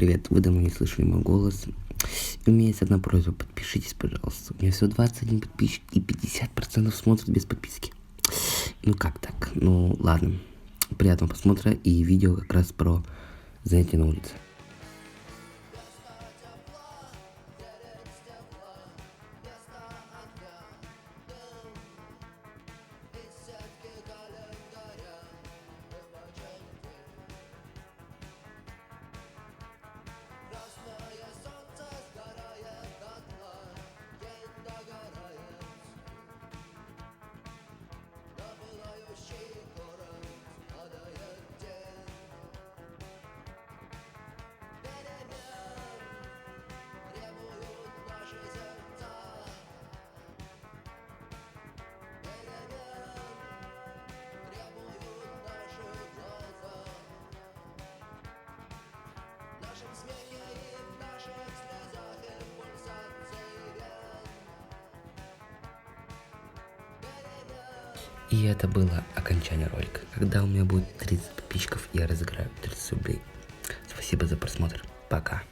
Привет, вы давно не слышали мой голос. И у меня есть одна просьба, подпишитесь, пожалуйста. У меня всего 21 подписчик и 50% смотрят без подписки. Ну как так? Ну ладно. Приятного просмотра и видео как раз про занятия на улице. И это было окончание ролика. Когда у меня будет 30 подписчиков, я разыграю 30 рублей. Спасибо за просмотр. Пока.